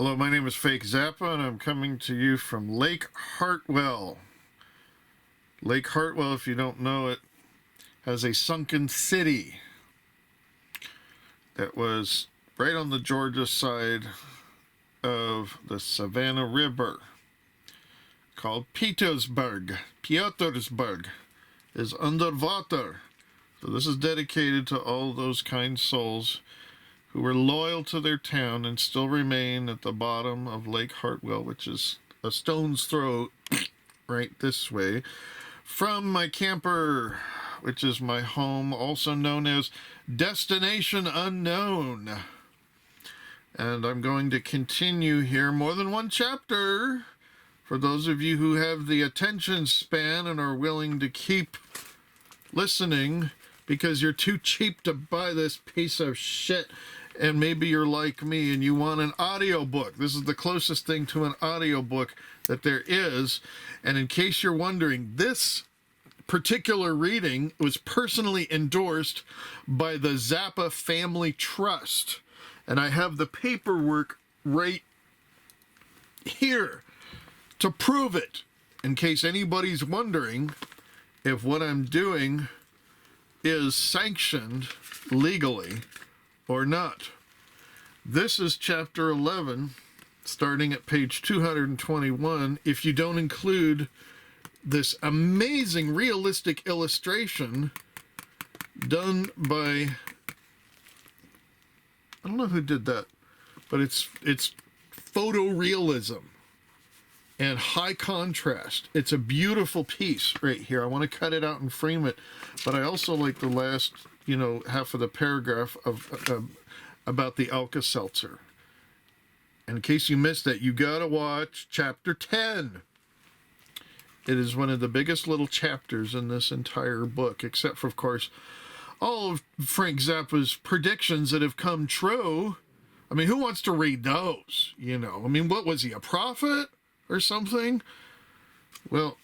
Hello, my name is Frank Zappa, and I'm coming to you from Lake Hartwell. Lake Hartwell, if you don't know it, has a sunken city that was right on the Georgia side of the Savannah River, called Petersburg. Petersburg is underwater. So this is dedicated to all those kind souls who were loyal to their town and still remain at the bottom of Lake Hartwell, which is a stone's throw right this way from my camper, which is my home, also known as Destination Unknown. And I'm going to continue here more than one chapter for those of you who have the attention span and are willing to keep listening because you're too cheap to buy this piece of shit. And maybe you're like me and you want an audiobook. This is the closest thing to an audiobook that there is. And in case you're wondering, this particular reading was personally endorsed by the Zappa Family Trust. And I have the paperwork right here to prove it, in case anybody's wondering if what I'm doing is sanctioned legally or not. This is chapter 11, starting at page 221, if you don't include this amazing realistic illustration done by, I don't know who did that, but it's photorealism and high contrast. It's a beautiful piece right here. I want to cut it out and frame it, but I also like the last, half of the paragraph of about the Alka-Seltzer. In case you missed that, you gotta watch chapter 10. It is one of the biggest little chapters in this entire book, except for, of course, all of Frank Zappa's predictions that have come true. I mean, who wants to read those? What was he, a prophet or something? Well,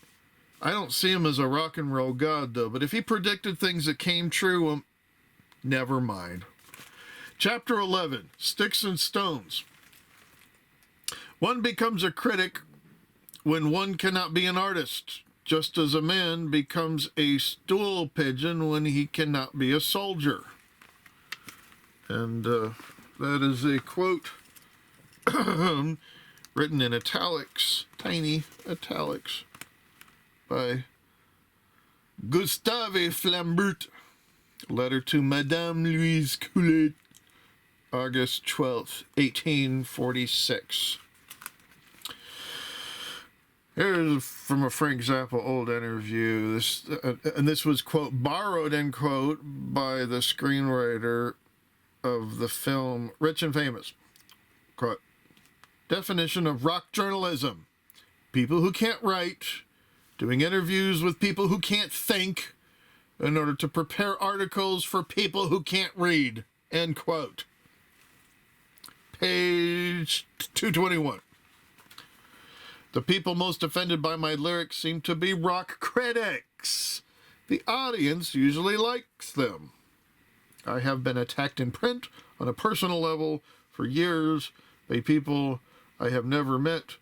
I don't see him as a rock and roll god, though, but if he predicted things that came true, well, never mind. Chapter 11, Sticks and Stones. One becomes a critic when one cannot be an artist, just as a man becomes a stool pigeon when he cannot be a soldier. And that is a quote written in italics, tiny italics, by Gustave Flambert. Letter to Madame Louise Coulet, August 12th, 1846. Here's from a Frank Zappa old interview. This was, quote, borrowed, end quote, by the screenwriter of the film Rich and Famous. Quote, definition of rock journalism: people who can't write, doing interviews with people who can't think in order to prepare articles for people who can't read, end quote. Page 221. The people most offended by my lyrics seem to be rock critics. The audience usually likes them. I have been attacked in print on a personal level for years by people I have never met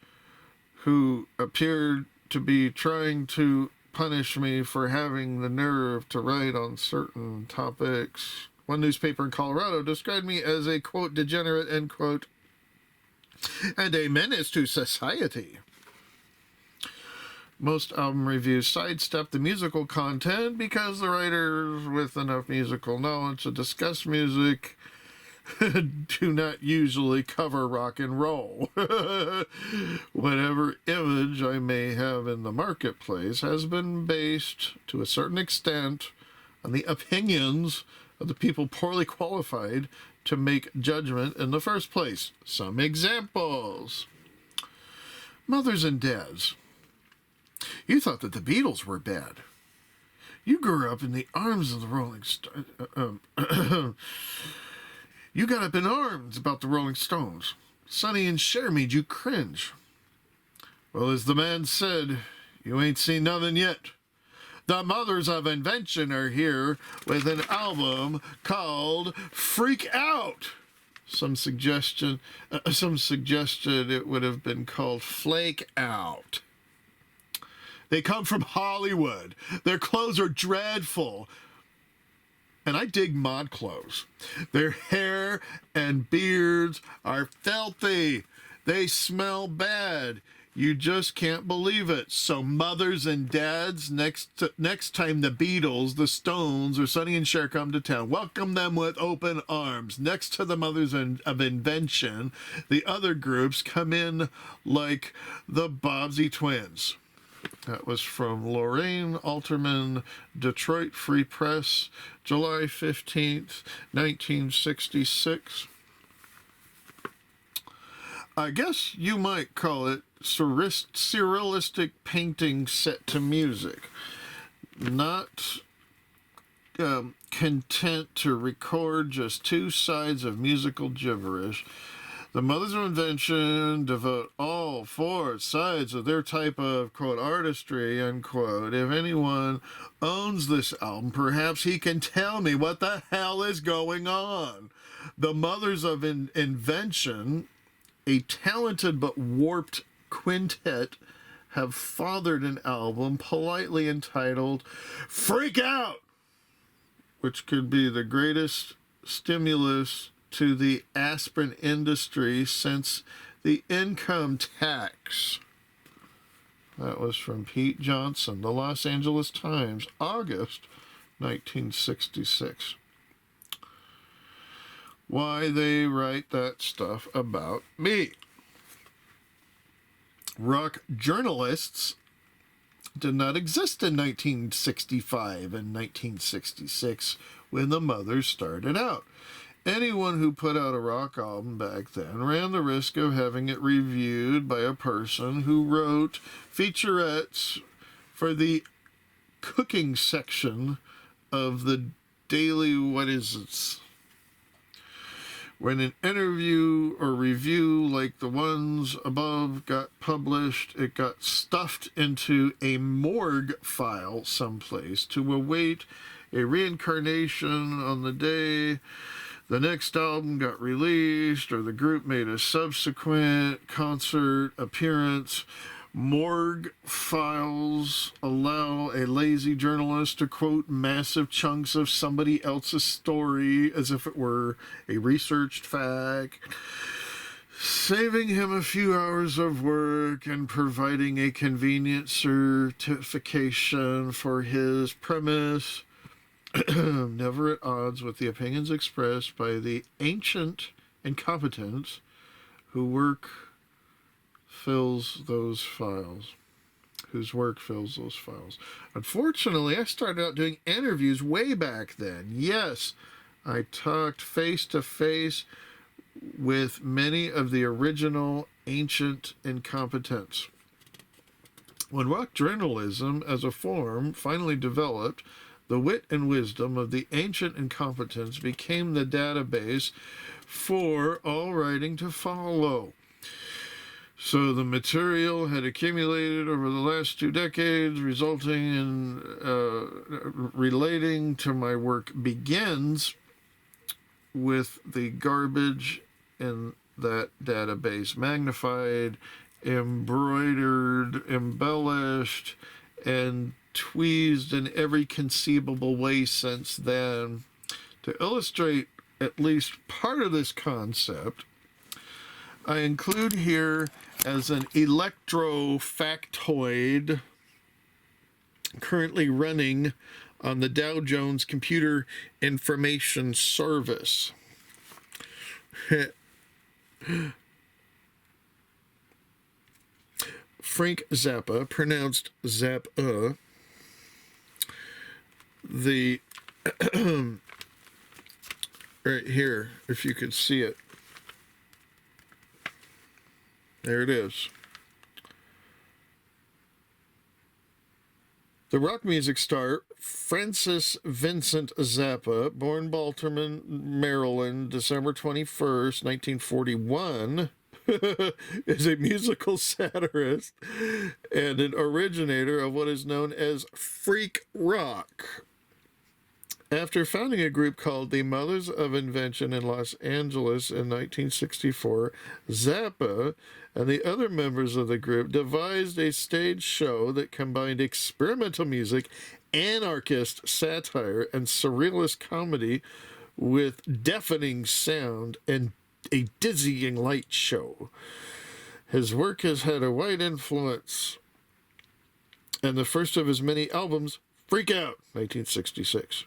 who appeared to be trying to punish me for having the nerve to write on certain topics. One newspaper in Colorado described me as a, quote, degenerate, end quote, and a menace to society. Most album reviews sidestep the musical content because the writers with enough musical knowledge to discuss music do not usually cover rock and roll. Whatever image I may have in the marketplace has been based, to a certain extent, on the opinions of the people poorly qualified to make judgment in the first place. Some examples. Mothers and dads. You thought that the Beatles were bad. You grew up in the arms of the Rolling Stones. You got up in arms about the Rolling Stones. Sonny and Cher made you cringe. Well, as the man said, you ain't seen nothing yet. The Mothers of Invention are here with an album called Freak Out. Some suggested it would have been called Flake Out. They come from Hollywood. Their clothes are dreadful. And I dig mod clothes. Their hair and beards are filthy. They smell bad. You just can't believe it. So mothers and dads, next time the Beatles, the Stones, or Sonny and Cher come to town, welcome them with open arms. Next to the Mothers of Invention, the other groups come in like the Bobbsey Twins. That was from Lorraine Alterman, Detroit Free Press, July 15th, 1966. I guess you might call it surrealistic painting set to music. Not content to record just two sides of musical gibberish, the Mothers of Invention devote all four sides of their type of, quote, artistry, unquote. If anyone owns this album, perhaps he can tell me what the hell is going on. The Mothers of Invention, a talented but warped quintet, have fathered an album politely entitled Freak Out, which could be the greatest stimulus to the aspirin industry since the income tax. That was from Pete Johnson, the Los Angeles Times, August 1966. Why they write that stuff about me. Rock journalists did not exist in 1965 and 1966 when the Mothers started out. Anyone who put out a rock album back then ran the risk of having it reviewed by a person who wrote featurettes for the cooking section of the daily what is it. When an interview or review like the ones above got published, it got stuffed into a morgue file someplace to await a reincarnation on the day the next album got released or the group made a subsequent concert appearance. Morgue files allow a lazy journalist to quote massive chunks of somebody else's story as if it were a researched fact, saving him a few hours of work and providing a convenient certification for his premise, never at odds with the opinions expressed by the ancient incompetents whose work fills those files. Unfortunately, I started out doing interviews way back then. Yes, I talked face-to-face with many of the original ancient incompetents. When rock journalism as a form finally developed, the wit and wisdom of the ancient incompetents became the database for all writing to follow. So the material had accumulated over the last 2 decades, resulting in relating to my work begins with the garbage in that database, magnified, embroidered, embellished, and tweezed in every conceivable way since then. To illustrate at least part of this concept, I include here as an electro factoid currently running on the Dow Jones Computer Information Service. Frank Zappa, pronounced Zappa, the right here, if you could see it. There it is. The rock music star Francis Vincent Zappa, born Baltimore, Maryland, December 21st, 1941, is a musical satirist and an originator of what is known as freak rock. After founding a group called the Mothers of Invention in Los Angeles in 1964, Zappa and the other members of the group devised a stage show that combined experimental music, anarchist satire, and surrealist comedy with deafening sound and a dizzying light show. His work has had a wide influence, and the first of his many albums, Freak Out, 1966,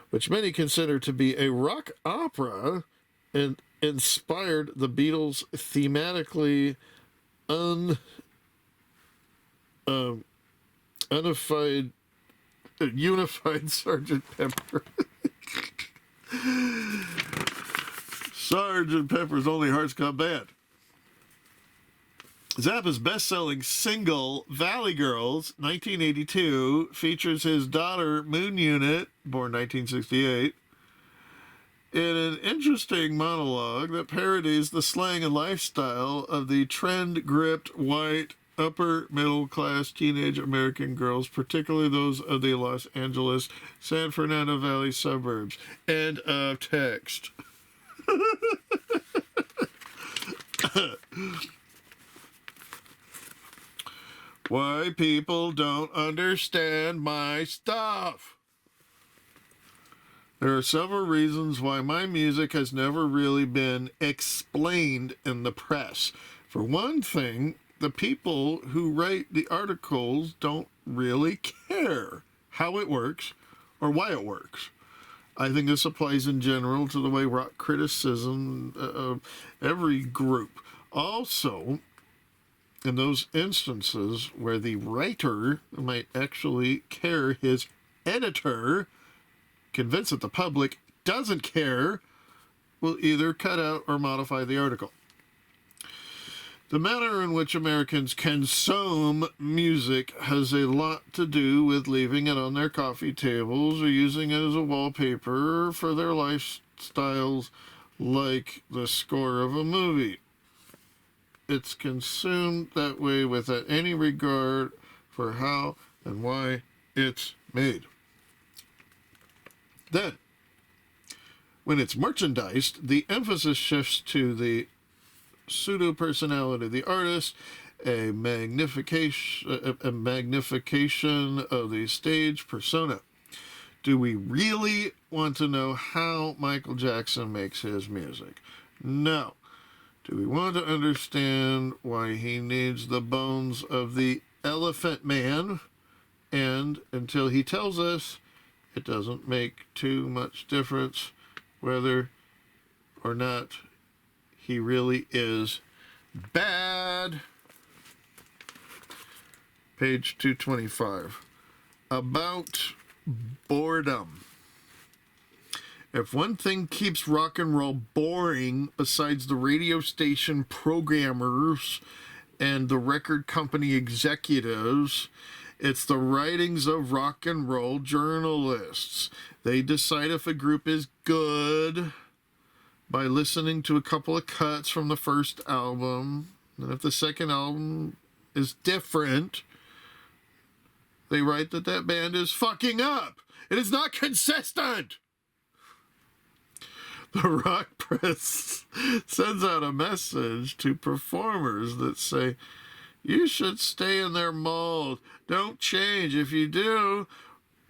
which many consider to be a rock opera, and inspired the Beatles' thematically unified Sgt. Pepper. Sgt. Pepper's Only Hearts Club Band. Zappa's best-selling single, Valley Girls, 1982, features his daughter, Moon Unit, born 1968, in an interesting monologue that parodies the slang and lifestyle of the trend-gripped, white, upper-middle-class teenage American girls, particularly those of the Los Angeles, San Fernando Valley suburbs. End of text. Why people don't understand my stuff. There are several reasons why my music has never really been explained in the press. For one thing, the people who write the articles don't really care how it works or why it works. I think this applies in general to the way rock criticism of every group. Also, in those instances where the writer might actually care, his editor, convinced that the public doesn't care, will either cut out or modify the article. The manner in which Americans consume music has a lot to do with leaving it on their coffee tables or using it as a wallpaper for their lifestyles, like the score of a movie. It's consumed that way without any regard for how and why it's made. Then, when it's merchandised, the emphasis shifts to the pseudo-personality of the artist, a magnification of the stage persona. Do we really want to know how Michael Jackson makes his music? No. Do we want to understand why he needs the bones of the Elephant Man? And until he tells us, it doesn't make too much difference whether or not he really is bad. Page 225. About boredom. If one thing keeps rock and roll boring besides the radio station programmers and the record company executives, it's the writings of rock and roll journalists. They decide if a group is good by listening to a couple of cuts from the first album. And if the second album is different, they write that that band is fucking up. It is not consistent. The rock press sends out a message to performers that say, you should stay in their mold. Don't change. If you do,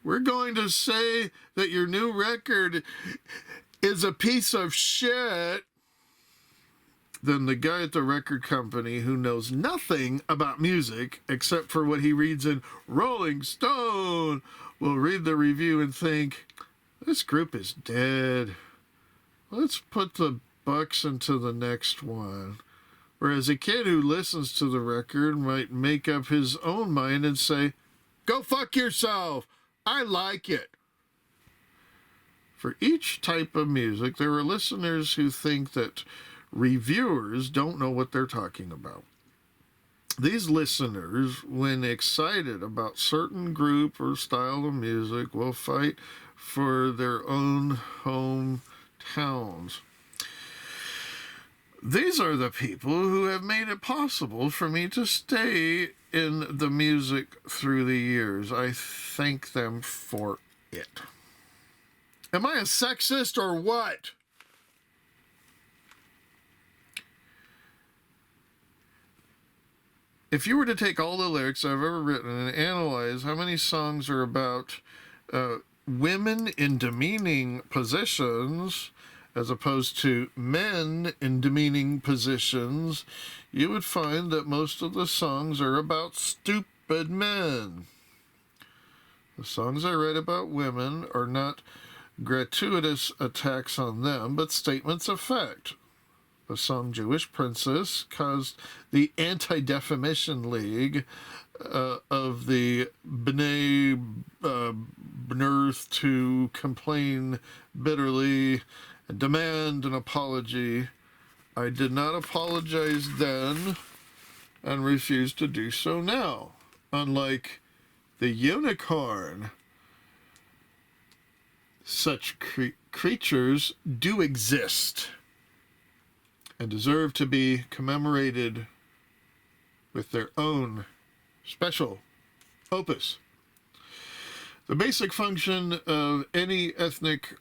we're going to say that your new record is a piece of shit. Then the guy at the record company, who knows nothing about music except for what he reads in Rolling Stone, will read the review and think, this group is dead. Let's put the bucks into the next one. Whereas a kid who listens to the record might make up his own mind and say, go fuck yourself. I like it. For each type of music, there are listeners who think that reviewers don't know what they're talking about. These listeners, when excited about certain group or style of music, will fight for their own hometowns. These are the people who have made it possible for me to stay in the music through the years. I thank them for it. Am I a sexist or what? If you were to take all the lyrics I've ever written and analyze how many songs are about women in demeaning positions as opposed to men in demeaning positions, you would find that most of the songs are about stupid men. The songs I write about women are not gratuitous attacks on them, but statements of fact. The song Jewish Princess caused the Anti-Defamation League of the B'nai B'nai to complain bitterly and demand an apology. I did not apologize then and refuse to do so now. Unlike the unicorn, such creatures do exist and deserve to be commemorated with their own special opus. The basic function of any ethnic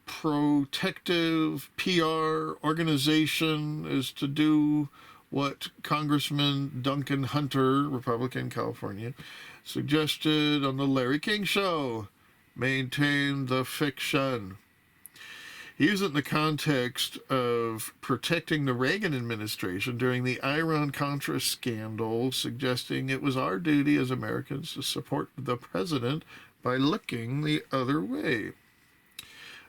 protective PR organization is to do what Congressman Duncan Hunter, Republican, California, suggested on the Larry King Show: maintain the fiction. He used it in the context of protecting the Reagan administration during the Iran-Contra scandal, suggesting it was our duty as Americans to support the president by looking the other way.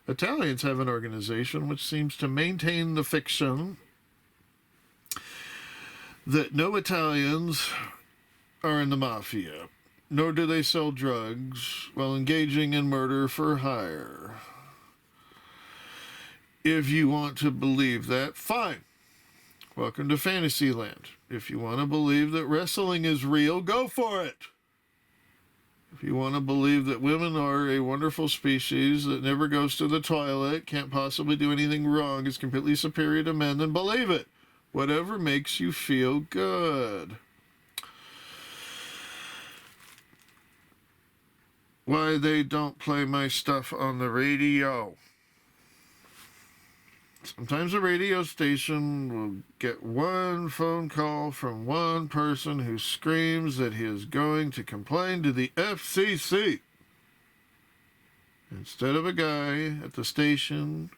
Italians have an organization which seems to maintain the fiction that no Italians are in the mafia, nor do they sell drugs while engaging in murder for hire. If you want to believe that, fine. Welcome to Fantasyland. If you want to believe that wrestling is real, go for it. If you want to believe that women are a wonderful species that never goes to the toilet, can't possibly do anything wrong, is completely superior to men, then believe it. Whatever makes you feel good. Why they don't play my stuff on the radio? Sometimes a radio station will get one phone call from one person who screams that he is going to complain to the FCC. Instead of a guy at the station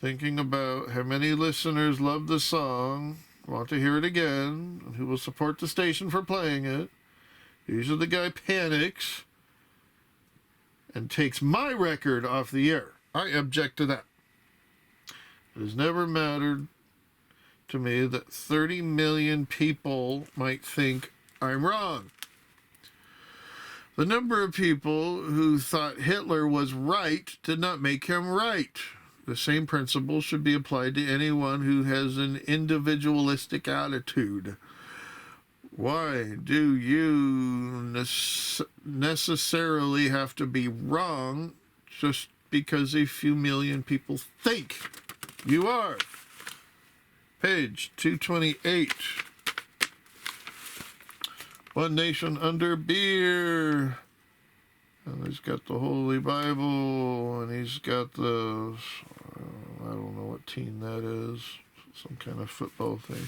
thinking about how many listeners love the song, want to hear it again, and who will support the station for playing it, usually the guy panics and takes my record off the air. I object to that. It has never mattered to me that 30 million people might think I'm wrong. The number of people who thought Hitler was right did not make him right. The same principle should be applied to anyone who has an individualistic attitude. Why do you necessarily have to be wrong just because a few million people think you are? Page 228. One Nation Under Beer. And he's got the Holy Bible, and he's got the, I don't know what team that is, some kind of football thing.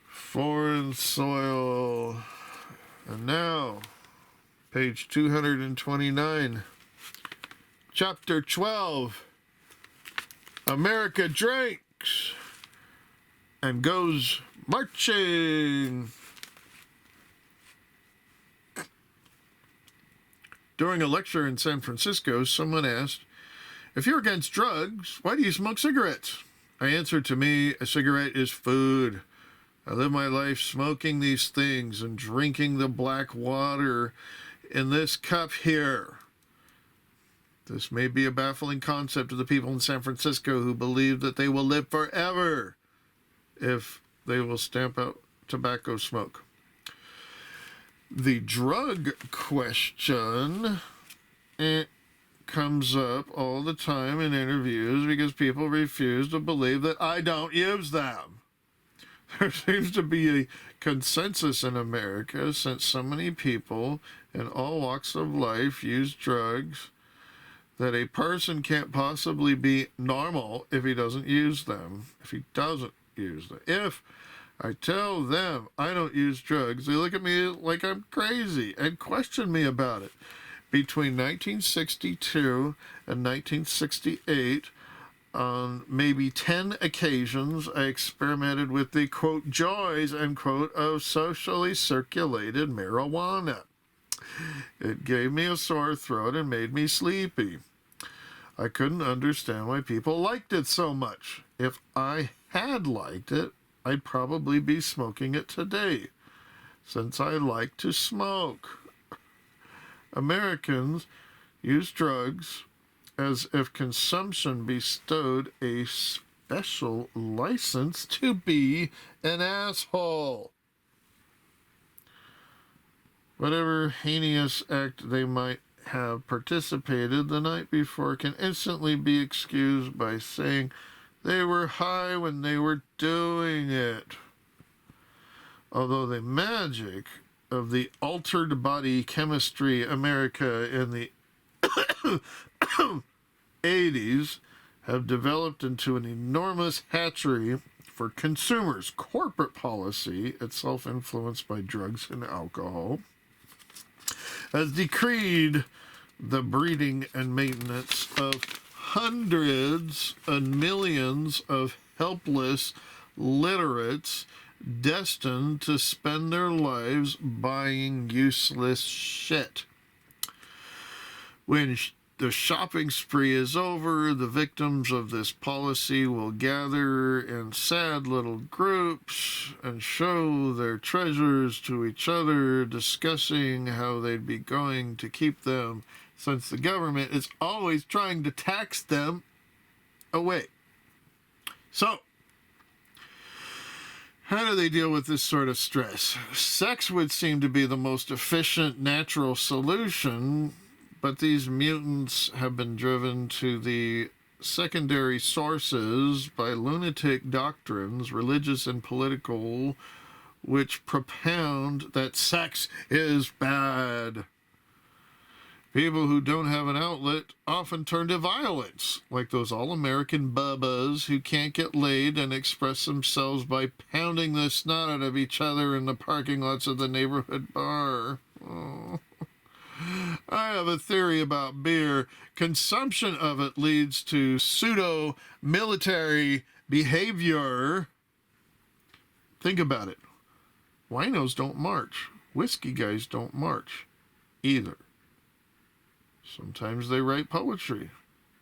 Foreign soil. And now, page 229, chapter 12. America drinks and goes marching. During a lecture in San Francisco, someone asked, if you're against drugs, why do you smoke cigarettes? I answered, to me, a cigarette is food. I live my life smoking these things and drinking the black water in this cup here. This may be a baffling concept to the people in San Francisco who believe that they will live forever if they will stamp out tobacco smoke. The drug question comes up all the time in interviews because people refuse to believe that I don't use them. There seems to be a consensus in America, since so many people in all walks of life use drugs, that a person can't possibly be normal if he doesn't use them, if he doesn't use them. If I tell them I don't use drugs, they look at me like I'm crazy and question me about it. Between 1962 and 1968, on maybe 10 occasions, I experimented with the, quote, joys, unquote, of socially circulated marijuana. It gave me a sore throat and made me sleepy. I couldn't understand why people liked it so much. If I had liked it, I'd probably be smoking it today, since I like to smoke. Americans use drugs as if consumption bestowed a special license to be an asshole. Whatever heinous act they might have participated the night before can instantly be excused by saying they were high when they were doing it. Although the magic of the altered body chemistry America in the 80s have developed into an enormous hatchery for consumers. Corporate policy, itself influenced by drugs and alcohol, has decreed the breeding and maintenance of hundreds and millions of helpless literates destined to spend their lives buying useless shit. When the shopping spree is over, the victims of this policy will gather in sad little groups and show their treasures to each other, discussing how they'd be going to keep them, since the government is always trying to tax them away. So, how do they deal with this sort of stress? Sex would seem to be the most efficient, natural solution, but these mutants have been driven to the secondary sources by lunatic doctrines, religious and political, which propound that sex is bad. People who don't have an outlet often turn to violence, like those all-American bubbas who can't get laid and express themselves by pounding the snot out of each other in the parking lots of the neighborhood bar. Oh. I have a theory about beer. Consumption of it leads to pseudo-military behavior. Think about it. Winos don't march. Whiskey guys don't march either. Sometimes they write poetry,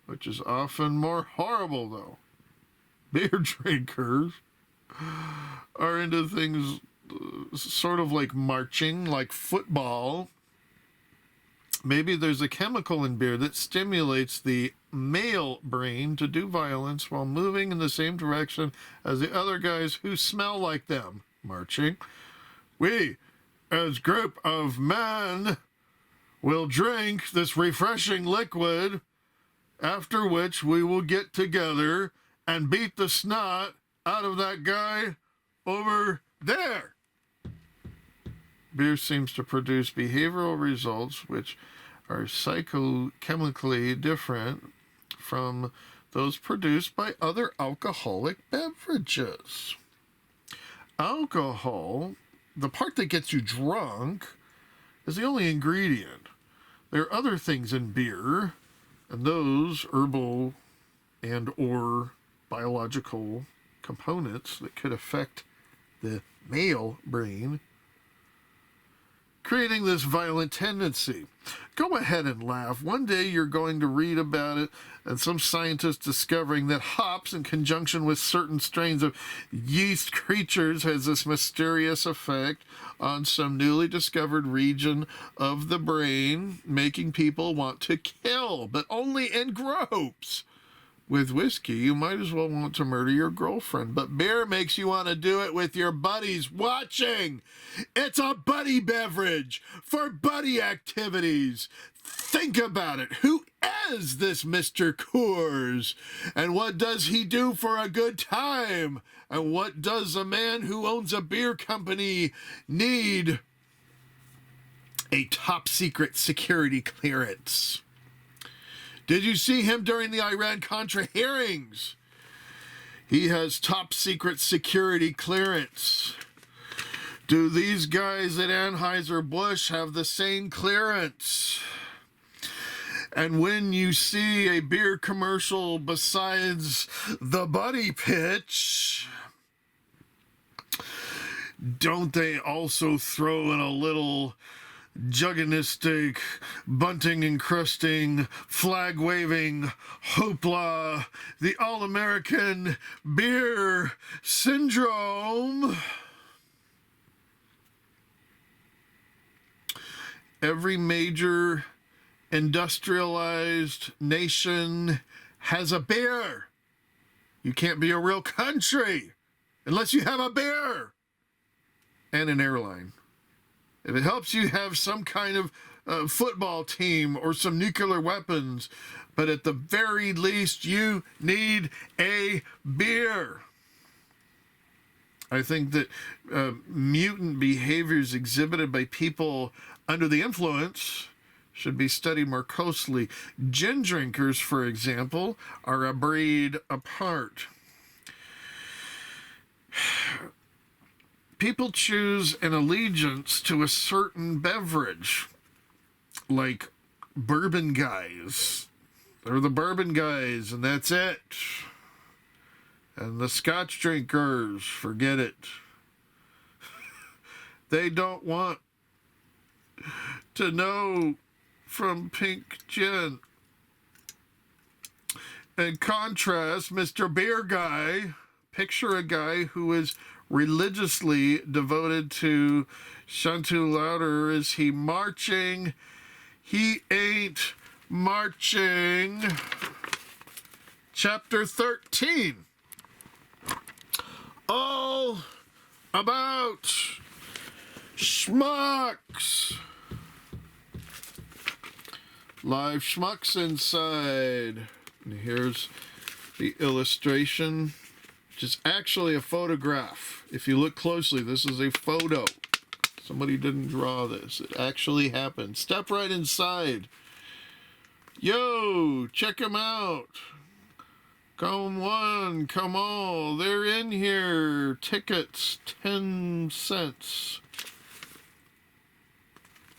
which is often more horrible, though. Beer drinkers are into things sort of like marching, like football. Maybe there's a chemical in beer that stimulates the male brain to do violence while moving in the same direction as the other guys who smell like them, marching. We, as group of men, will drink this refreshing liquid, after which we will get together and beat the snot out of that guy over there. Beer seems to produce behavioral results which are psychochemically different from those produced by other alcoholic beverages. Alcohol, the part that gets you drunk, is the only ingredient. There are other things in beer, and those herbal and or biological components that could affect the male brain, creating this violent tendency. Go ahead and laugh. One day you're going to read about it, and some scientist discovering that hops in conjunction with certain strains of yeast creatures has this mysterious effect on some newly discovered region of the brain, making people want to kill, but only in groups. With whiskey, you might as well want to murder your girlfriend, but beer makes you want to do it with your buddies watching. It's a buddy beverage for buddy activities. Think about it. Who is this Mr. Coors? And what does he do for a good time? And what does a man who owns a beer company need? A top secret security clearance. Did you see him during the Iran-Contra hearings? He has top secret security clearance. Do these guys at Anheuser-Busch have the same clearance? And when you see a beer commercial besides the Buddy Pitch, don't they also throw in a little jugganistic, bunting encrusting, flag waving, hoopla, the All-American Beer Syndrome? Every major industrialized nation has a beer. You can't be a real country unless you have a beer and an airline. If it helps you have some kind of football team or some nuclear weapons, but at the very least you need a beer. I think that mutant behaviors exhibited by people under the influence should be studied more closely. Gin drinkers, for example, are a breed apart. People choose an allegiance to a certain beverage, like bourbon guys. They're the bourbon guys, and that's it. And the scotch drinkers, forget it. They don't want to know from pink gin. In contrast, Mr. Beer Guy, picture a guy who is religiously devoted to Shantu Louder. Is he marching? He ain't marching. Chapter 13. All about schmucks. Live schmucks inside. And here's the illustration, which is actually a photograph. If you look closely, this is a photo. Somebody didn't draw this. It actually happened. Step right inside. Yo, check them out. Come one, come all. They're in here. Tickets, 10 cents.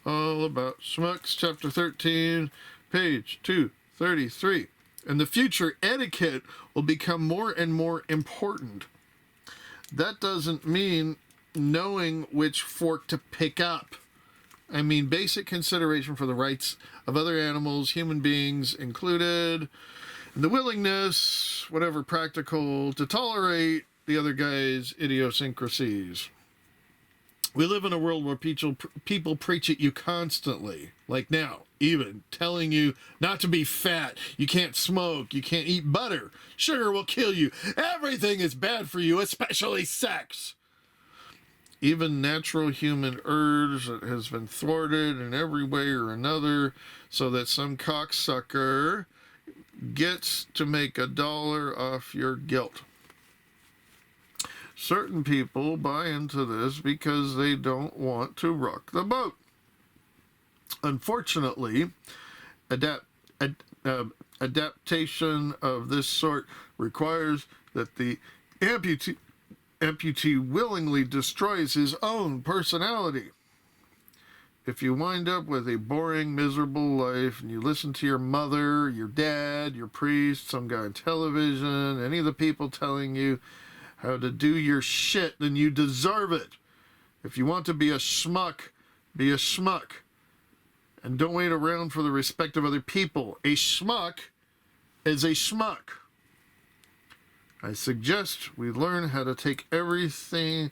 All about schmucks, chapter 13, page 233. In the future, etiquette will become more and more important. That doesn't mean knowing which fork to pick up. I mean basic consideration for the rights of other animals, human beings included, and the willingness, whatever practical, to tolerate the other guy's idiosyncrasies. We live in a world where people preach at you constantly, like now, even telling you not to be fat, you can't smoke, you can't eat butter, sugar will kill you, everything is bad for you, especially sex. Even natural human urge has been thwarted in every way or another so that some cocksucker gets to make $1 off your guilt. Certain people buy into this because they don't want to rock the boat. Unfortunately, adaptation of this sort requires that the amputee willingly destroys his own personality. If you wind up with a boring, miserable life and you listen to your mother, your dad, your priest, some guy on television, any of the people telling you how to do your shit, then you deserve it. If you want to be a schmuck, be a schmuck. And don't wait around for the respect of other people. A schmuck is a schmuck. I suggest we learn how to take anything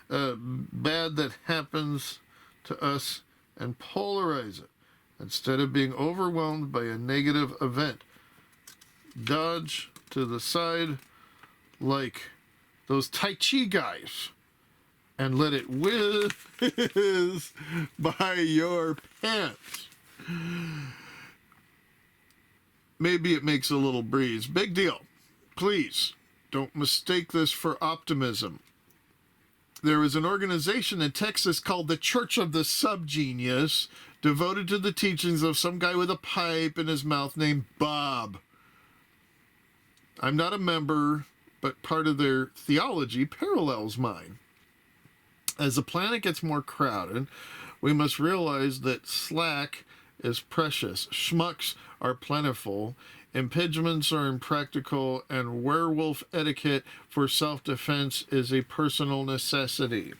bad that happens to us and polarize it instead of being overwhelmed by a negative event. Dodge to the side like those Tai Chi guys and let it whiz by your pants. Maybe it makes a little breeze. Big deal. Please don't mistake this for optimism. There is an organization in Texas called the Church of the Subgenius devoted to the teachings of some guy with a pipe in his mouth named Bob. I'm not a member, but part of their theology parallels mine. As the planet gets more crowded, we must realize that slack is precious, schmucks are plentiful, impediments are impractical, and werewolf etiquette for self-defense is a personal necessity.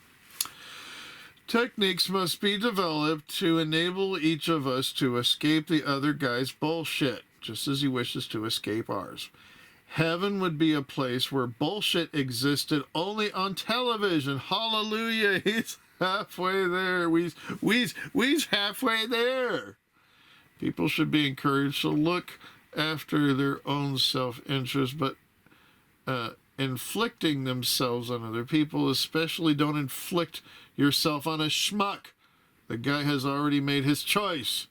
Techniques must be developed to enable each of us to escape the other guy's bullshit, just as he wishes to escape ours. Heaven would be a place where bullshit existed only on television. Hallelujah, he's halfway there. We's halfway there. People should be encouraged to look after their own self-interest, but inflicting themselves on other people, especially don't inflict yourself on a schmuck. The guy has already made his choice.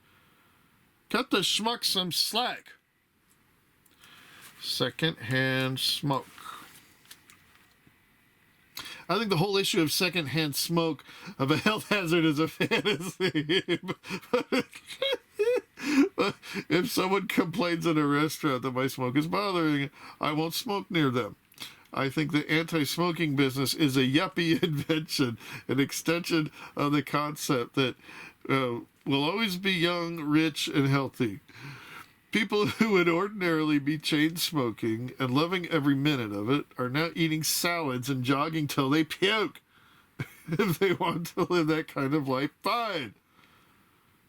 Cut the schmuck some slack. Secondhand smoke. I think the whole issue of secondhand smoke of a health hazard is a fantasy. If someone complains in a restaurant that my smoke is bothering, I won't smoke near them. I think the anti-smoking business is a yuppie invention, an extension of the concept that will always be young, rich, and healthy. People who would ordinarily be chain smoking and loving every minute of it are now eating salads and jogging till they puke. If they want to live that kind of life, fine.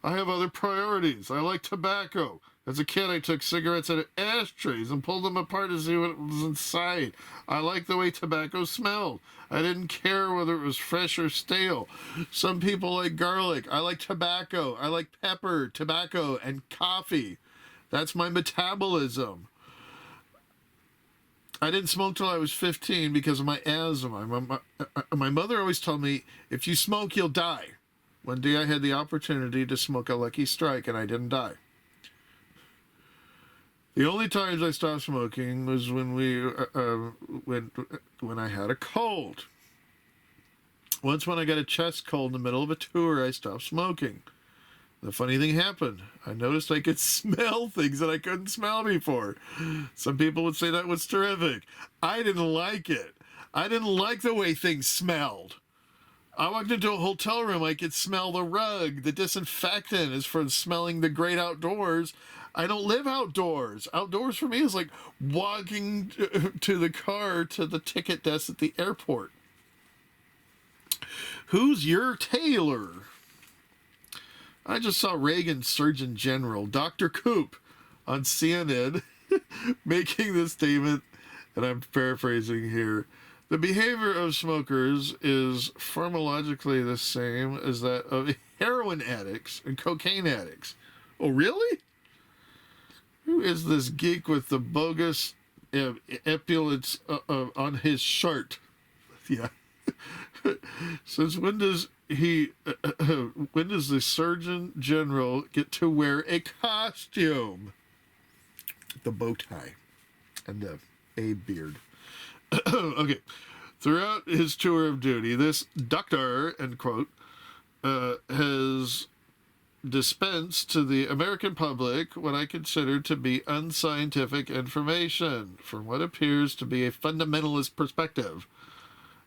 I have other priorities. I like tobacco. As a kid, I took cigarettes out of ashtrays and pulled them apart to see what was inside. I like the way tobacco smelled. I didn't care whether it was fresh or stale. Some people like garlic. I like tobacco. I like pepper, tobacco, and coffee. That's my metabolism. I didn't smoke till I was 15 because of my asthma. My mother always told me, if you smoke, you'll die. One day I had the opportunity to smoke a lucky strike, and I didn't die. The only times I stopped smoking was when I had a cold. Once when I got a chest cold in the middle of a tour, I stopped smoking. The funny thing happened. I noticed I could smell things that I couldn't smell before. Some people would say that was terrific. I didn't like it. I didn't like the way things smelled. I walked into a hotel room, I could smell the rug. The disinfectant is for smelling the great outdoors. I don't live outdoors. Outdoors for me is like walking to the car to the ticket desk at the airport. Who's your tailor? I just saw Reagan's Surgeon General, Dr. Koop, on CNN making this statement, and I'm paraphrasing here. The behavior of smokers is pharmacologically the same as that of heroin addicts and cocaine addicts. Oh, really? Who is this geek with the bogus epaulets on his shirt? Yeah. Since when does when does the Surgeon General get to wear a costume? The bow tie and a beard. Okay. Throughout his tour of duty, this doctor, end quote, has dispensed to the American public what I consider to be unscientific information from what appears to be a fundamentalist perspective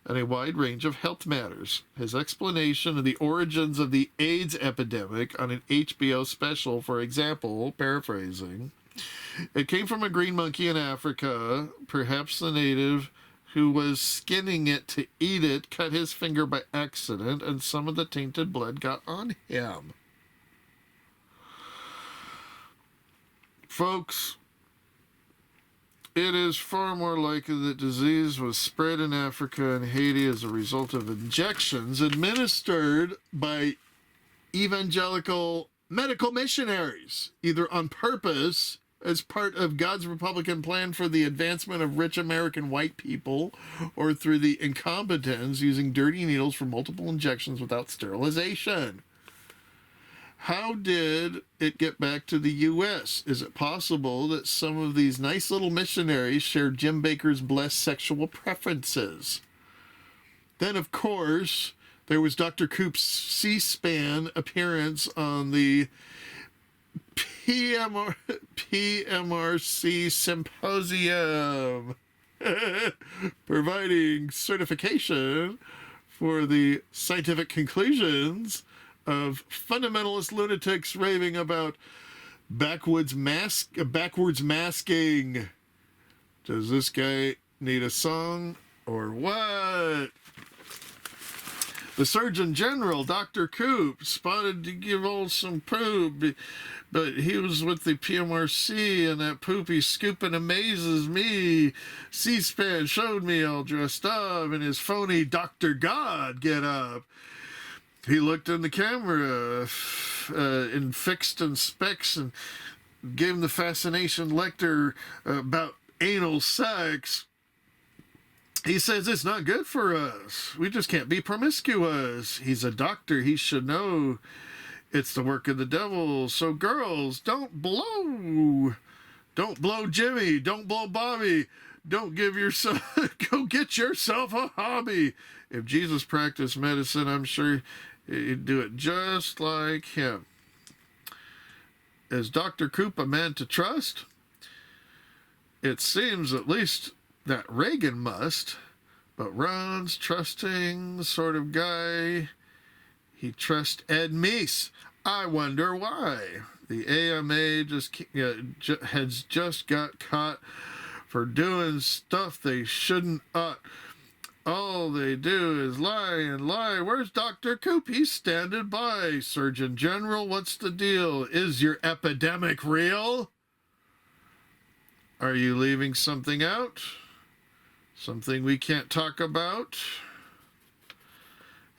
and a wide range of health matters. His explanation of the origins of the AIDS epidemic on an HBO special, for example, paraphrasing, it came from a green monkey in Africa, perhaps the native who was skinning it to eat it, cut his finger by accident, and some of the tainted blood got on him. Folks, it is far more likely that disease was spread in Africa and Haiti as a result of injections administered by evangelical medical missionaries, either on purpose as part of God's Republican plan for the advancement of rich American white people, or through the incompetents using dirty needles for multiple injections without sterilization. How did it get back to the U.S.? Is it possible that some of these nice little missionaries shared Jim Bakker's blessed sexual preferences? Then, of course, There was Dr. Coop's C-SPAN appearance on the PMRC Symposium, providing certification for the scientific conclusions of fundamentalist lunatics raving about backwards masking. Does this guy need a song or what? The Surgeon General, Dr. Coop, spotted to give all some poop, but he was with the PMRC, and that poopy scooping amazes me. C-SPAN showed me all dressed up in his phony Dr. God get up. He looked in the camera in fixed and specs and gave him the fascination lecture about anal sex. He says it's not good for us. We just can't be promiscuous. He's a doctor. He should know it's the work of the devil. So girls, don't blow. Don't blow Jimmy. Don't blow Bobby. Don't give yourself, go get yourself a hobby. If Jesus practiced medicine, I'm sure he'd do it just like him. Is Dr. Coop a man to trust? It seems at least that Reagan must, but Ron's trusting sort of guy. He trusts Ed Meese. I wonder why. The AMA has just got caught for doing stuff they shouldn't ought. All they do is lie and lie. Where's Dr. Coop? He's standing by. Surgeon General, what's the deal? Is your epidemic real? Are you leaving something out? Something we can't talk about?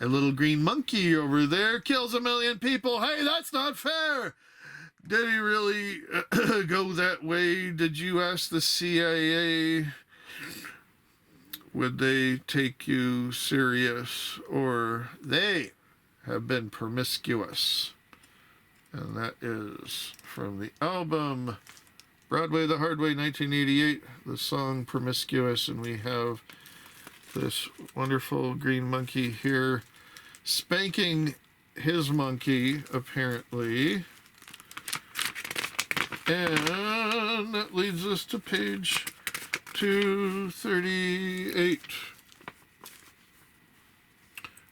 A little green monkey over there kills 1 million people. Hey, that's not fair. Did he really go that way? Did you ask the CIA? Would they take you serious? Or they have been promiscuous? And that is from the album Broadway the Hard Way, 1988, the song Promiscuous, and we have this wonderful green monkey here spanking his monkey, apparently. And that leads us to page 238.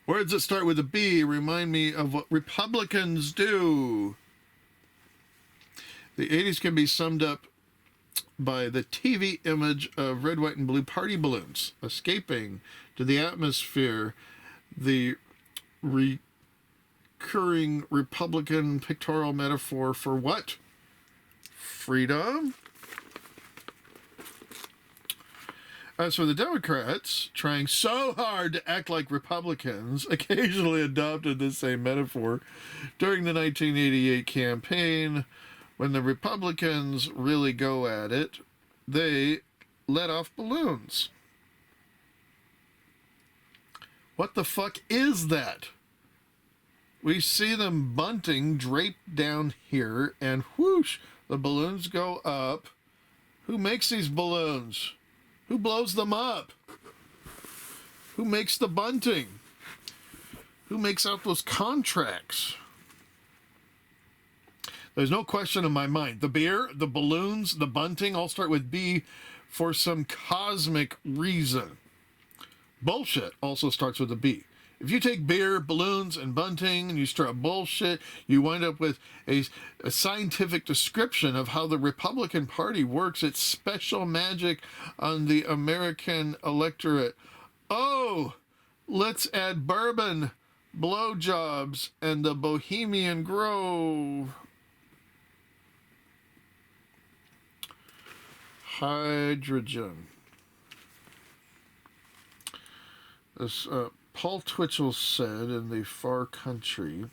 Words that start with a B remind me of what Republicans do. The 80s can be summed up by the TV image of red, white, and blue party balloons escaping to the atmosphere. The recurring Republican pictorial metaphor for what? Freedom. As for the Democrats, trying so hard to act like Republicans, occasionally adopted the same metaphor during the 1988 campaign. When the Republicans really go at it, they let off balloons. What the fuck is that? We see them bunting draped down here, and whoosh, the balloons go up. Who makes these balloons? Who blows them up? Who makes the bunting? Who makes out those contracts? There's no question in my mind. The beer, the balloons, the bunting all start with B for some cosmic reason. Bullshit also starts with a B. If you take beer, balloons, and bunting and you start bullshit, you wind up with a scientific description of how the Republican Party works its special magic on the American electorate. Oh, let's add bourbon, blowjobs, and the Bohemian Grove. Hydrogen. As Paul Twitchell said in The Far Country,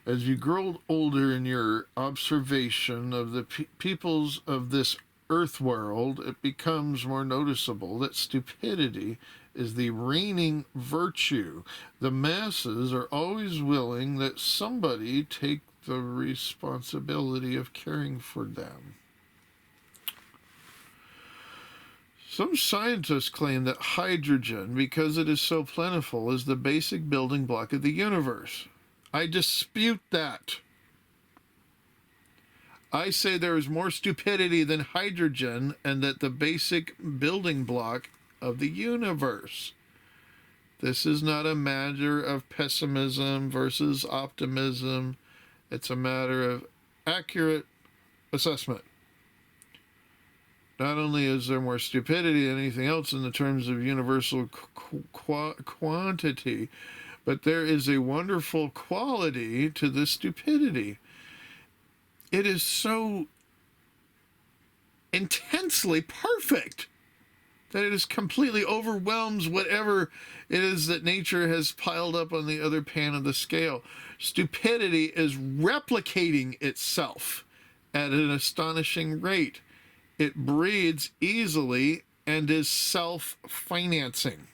as you grow older in your observation of the peoples of this earth world, it becomes more noticeable that stupidity is the reigning virtue. The masses are always willing that somebody take the responsibility of caring for them. Some scientists claim that hydrogen, because it is so plentiful, is the basic building block of the universe. I dispute that. I say there is more stupidity than hydrogen, and that the basic building block of the universe. This is not a matter of pessimism versus optimism. It's a matter of accurate assessment. Not only is there more stupidity than anything else in the terms of universal quantity, but there is a wonderful quality to this stupidity. It is so intensely perfect that it is completely overwhelms whatever it is that nature has piled up on the other pan of the scale. Stupidity is replicating itself at an astonishing rate. It breeds easily and is self-financing.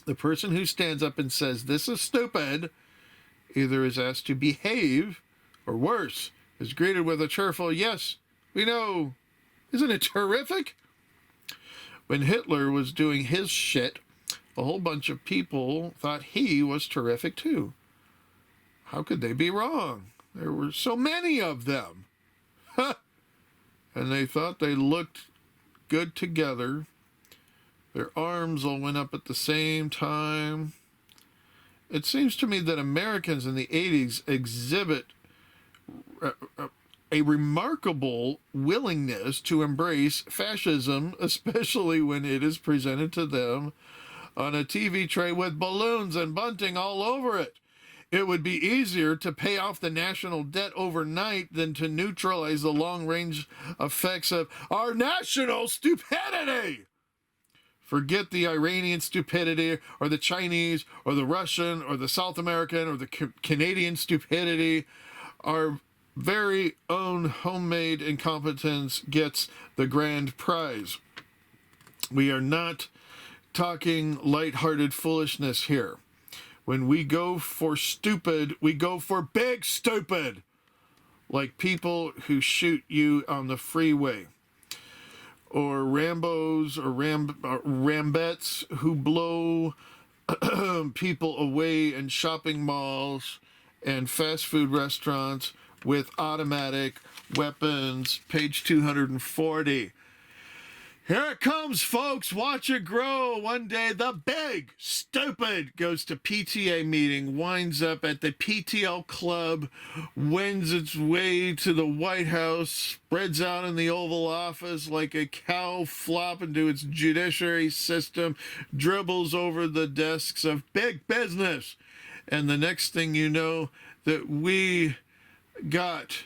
The person who stands up and says, "This is stupid," either is asked to behave, or worse, is greeted with a cheerful, "Yes, we know. Isn't it terrific?" When Hitler was doing his shit, a whole bunch of people thought he was terrific too. How could they be wrong? There were so many of them. And they thought they looked good together. Their arms all went up at the same time. It seems to me that Americans in the 80s exhibit a remarkable willingness to embrace fascism, especially when it is presented to them on a TV tray with balloons and bunting all over it. It would be easier to pay off the national debt overnight than to neutralize the long-range effects of our national stupidity. Forget the Iranian stupidity, or the Chinese, or the Russian, or the South American, or the Canadian stupidity. Our very own homemade incompetence gets the grand prize. We are not talking lighthearted foolishness here. When we go for stupid, we go for big stupid, like people who shoot you on the freeway, or Rambos or Rambettes who blow people away in shopping malls and fast food restaurants with automatic weapons. Page 240. Here it comes, folks. Watch it grow. One day, the big stupid goes to PTA meeting, winds up at the PTL club, wends its way to the White House, spreads out in the Oval Office like a cow flopping to its judiciary system, dribbles over the desks of big business. And the next thing you know, that we got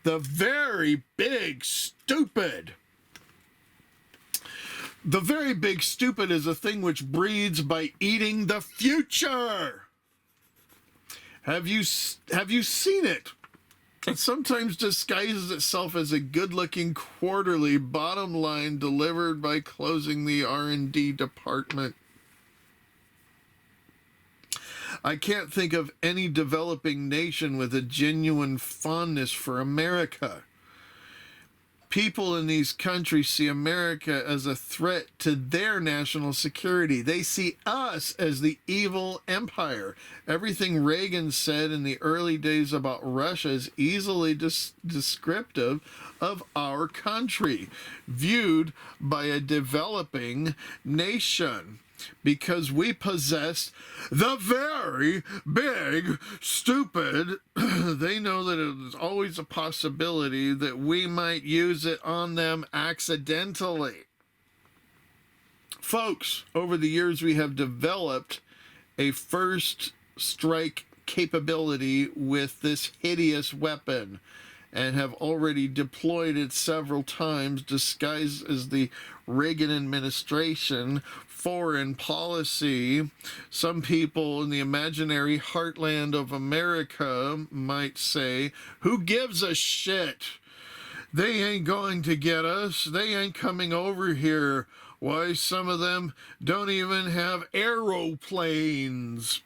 the very big stupid. The very big stupid is a thing which breeds by eating the future. Have you seen it? It sometimes disguises itself as a good-looking quarterly bottom line delivered by closing the R&D department. I can't think of any developing nation with a genuine fondness for America. People in these countries see America as a threat to their national security. They see us as the evil empire. Everything Reagan said in the early days about Russia is easily descriptive of our country, viewed by a developing nation. Because we possess the very big stupid, they know that it is always a possibility that we might use it on them accidentally. Folks, over the years we have developed a first strike capability with this hideous weapon, and have already deployed it several times, disguised as the Reagan administration foreign policy. Some people in the imaginary heartland of America might say, who gives a shit? They ain't going to get us. They ain't coming over here. Why, some of them don't even have aeroplanes.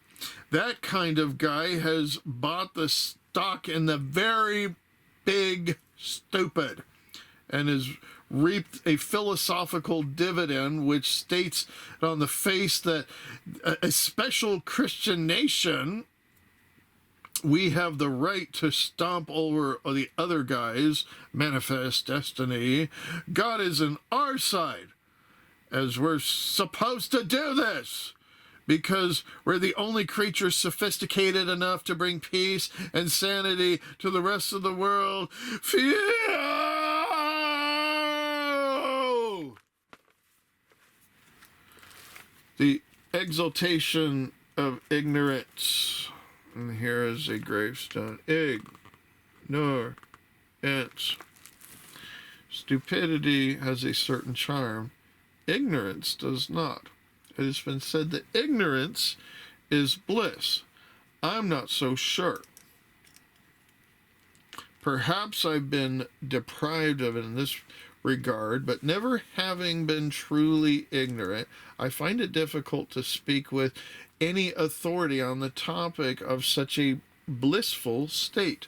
That kind of guy has bought the stock in the very big stupid and is reaped a philosophical dividend which states on the face that a special Christian nation, we have the right to stomp over the other guys, manifest destiny. God is on our side, as we're supposed to do this, because we're the only creatures sophisticated enough to bring peace and sanity to the rest of the world. Phew! The exaltation of ignorance. And here is a gravestone. Ignorance. Stupidity has a certain charm. Ignorance does not. It has been said that ignorance is bliss. I'm not so sure. Perhaps I've been deprived of it in this regard, but never having been truly ignorant, I find it difficult to speak with any authority on the topic of such a blissful state.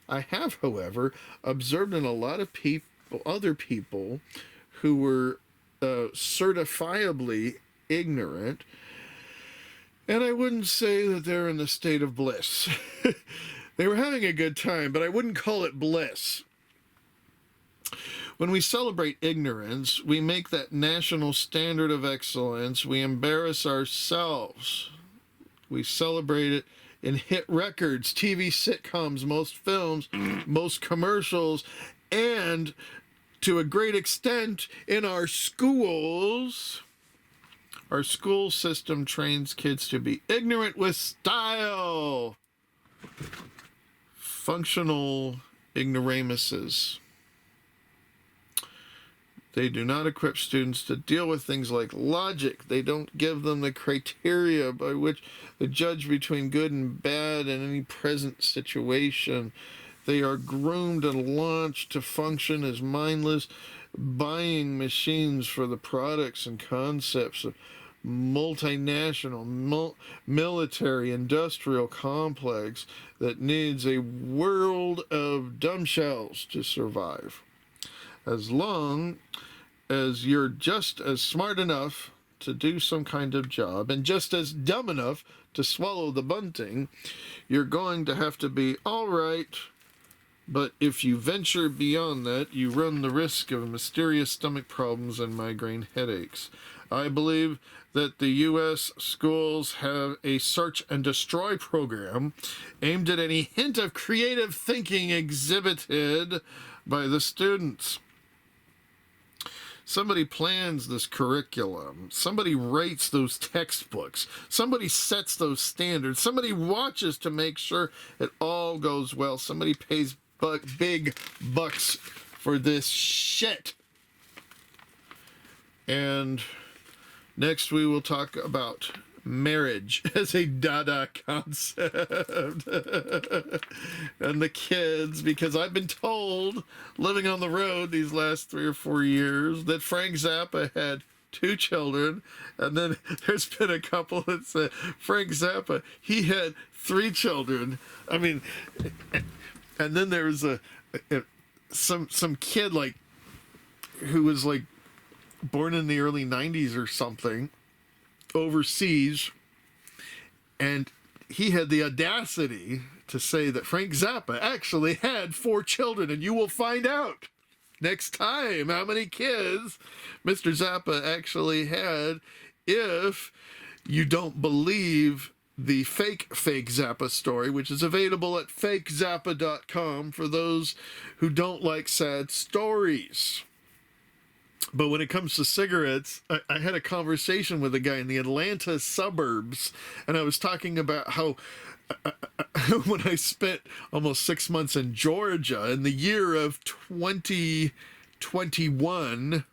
I have, however, observed in a lot of people, other people who were certifiably ignorant, and I wouldn't say that they're in a state of bliss. They were having a good time, but I wouldn't call it bliss. When we celebrate ignorance, we make that national standard of excellence. We embarrass ourselves. We celebrate it in hit records, TV sitcoms, most films, most commercials, and to a great extent in our schools. Our school system trains kids to be ignorant with style. Functional ignoramuses. They do not equip students to deal with things like logic. They don't give them the criteria by which they judge between good and bad in any present situation. They are groomed and launched to function as mindless buying machines for the products and concepts of multinational, military, industrial complex that needs a world of dumbshells to survive. As long as you're just as smart enough to do some kind of job and just as dumb enough to swallow the bunting, you're going to have to be all right. But if you venture beyond that, you run the risk of mysterious stomach problems and migraine headaches. I believe that the U.S. schools have a search and destroy program aimed at any hint of creative thinking exhibited by the students. Somebody plans this curriculum. Somebody writes those textbooks. Somebody sets those standards. Somebody watches to make sure it all goes well. Somebody pays big bucks for this shit. And next we will talk about marriage as a Dada concept. And the kids, because I've been told, living on the road these last 3 or 4 years, that Frank Zappa had 2 children, and then there's been a couple that said Frank Zappa, he had 3 children. I mean, and then there was some kid like who was like born in the early 90s or something overseas, and he had the audacity to say that Frank Zappa actually had 4 children, and you will find out next time how many kids Mr. Zappa actually had if you don't believe the fake Zappa story, which is available at fakezappa.com for those who don't like sad stories. But when it comes to cigarettes, I had a conversation with a guy in the Atlanta suburbs, and I was talking about how when I spent almost 6 months in Georgia in the year of 2021,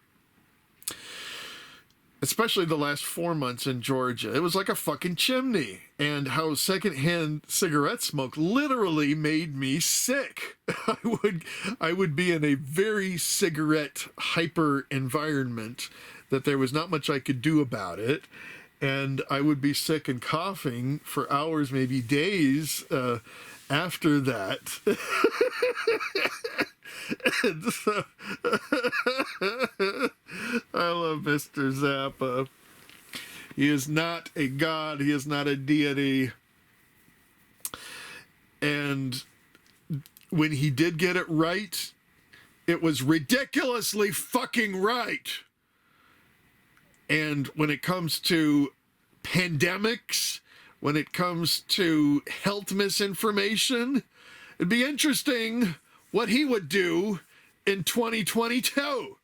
especially the last 4 months in Georgia, it was like a fucking chimney, and how secondhand cigarette smoke literally made me sick. I would be in a very cigarette hyper environment that there was not much I could do about it, and I would be sick and coughing for hours, maybe days, after that, and so, I love Mr. Zappa. He is not a god. He is not a deity. And when he did get it right, it was ridiculously fucking right. And when it comes to pandemics, when it comes to health misinformation, it'd be interesting what he would do in 2022.